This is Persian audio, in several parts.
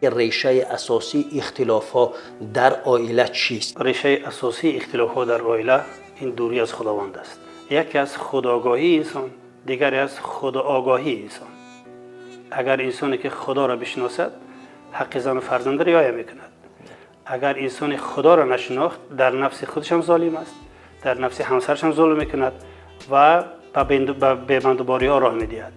ریشه اساسی اختلاف ها در عائله چیست؟ ریشه اساسی اختلاف ها در عائله این دوری از خداوند است. یکی از خودآگاهی انسان، دیگری از خودآگاهی انسان. اگر انسانی که خدا را بشناسد حق زن و فرزند را رعایت میکند. اگر انسان خدا را نشناخت در نفس خودش هم ظالم است، در نفس همسرش هم ظلم میکند و به بندوباری ها راه میدهد.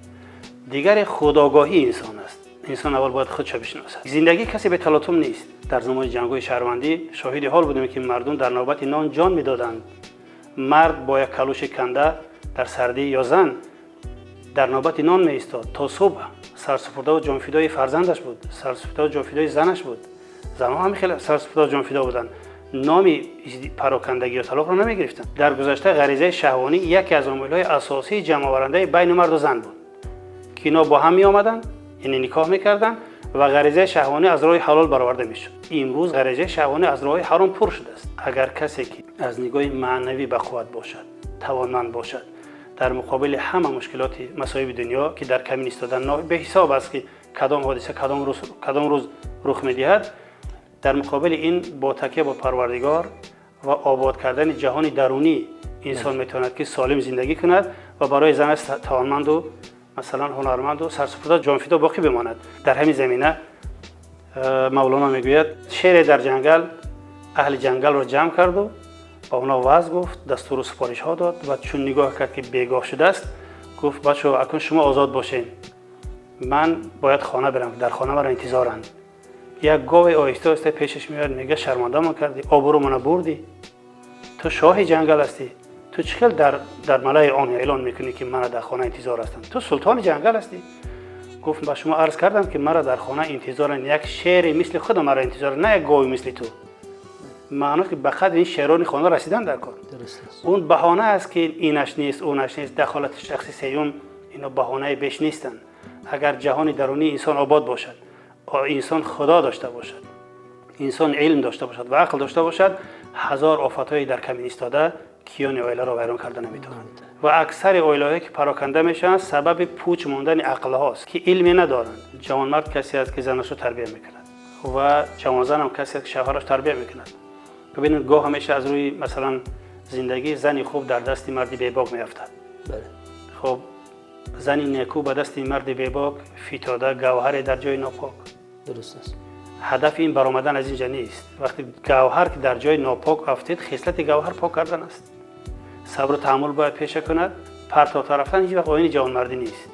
دیگر خودآگاهی انسان است. انسان اول باید خودش بشناسد. زندگی کسی به تلاطم نیست. در زمان جنگ‌های شهروندی شاهد حال بودیم که مردم در نوبت نان جان میدادند. مرد با یک کلوش کنده در سردی یا زن در نوبت نان می ایستاد تا صبح. سرسپرده و جانفدای فرزندش بود، سرسپرده و جانفدای زنش بود. زنها هم خیلی سرسپرده و جانفدا بودند. نامی پراکندگی و طلاق را نمی گرفتند. در گذشته غریزه شهوانی یکی از عامل‌های اساسی جمع آورنده بین مرد و زن بود که اینا با هم می آمدند، یعنی نکاح میکردند و غریزه شهوانی از راه حلال برآورده میشد. امروز غریزه شهوانی از راه حرام پر شده است. اگر کسی که از نگاه معنوی بقوت باشد، توانمند باشد، در مقابل همه مشکلات مصائب دنیا که در کمین ایستادن به حساب است که کدام حادثه کدام روز رخ میدهد، در مقابل این با تکیه با پروردگار و آباد کردن جهان درونی انسان میتواند که سالم زندگی کند و برای زن توانمند و مثلا هنرمند و سرسپرده جانفدا باقی بماند. در همین زمینه مولانا میگوید شیر در جنگل اهل جنگل را جمع کرد و با اونا وعظ گفت، دستور و سفارش ها داد و چون نگاه کرد که بیگاه شده است گفت بچه‌ها اکنون شما آزاد باشین، من باید خانه برم، در خانه مرا انتظارند. یک گاو آهسته آهسته پیشش میاد میگه شرمنده ما کردی، آبرو منو بردی، تو شاه جنگل هستی، تو چخیل در ملای آن اعلان میکنی که من در خانه انتظار هستم، تو سلطان جنگل هستی. گفت با شما عرض کردم که مرا در خانه انتظارن، یک شیر مثل خود مرا انتظار، نه یک گاوی مثل تو. معنا که به قدر این شیران خانه رسیدن در کار. اون بهانه است که اینش نیست اونش نیست، دخالت شخصی سیوم، اینا بهانه بیش نیستن. اگر جهان درونی انسان آباد باشد، انسان خدا داشته باشد، انسان علم داشته باشد و عقل داشته باشد، هزار آفت‌های در کمین ایستاده کیان عائله را ویران کرده نمیتوانند. و اکثر عائله‌هایی که پراکنده میشن سبب پوچ ماندن عقل هاست که علمی ندارند. جوانمرد کسی است که زنش رو تربیت میکند و جوانزن هم کسی است که شوهرش تربیت میکند. ببینید گاه همیشه از روی مثلا زندگی زنی خوب در دست مردی بیباک میافتد. بله. خب زنی نیکو به دست مرد بیباک فتاده گوهر در جای ناپاک. درست است. هدف این برآمدن از اینجا نیست. وقتی گوهر که در جای ناپاک افتید، خصلت گوهر پاک کردن است. صبر و تحمل باید پیشه کند. پرتاب رفتن هیچ وقت آیین جوانمردی نیست.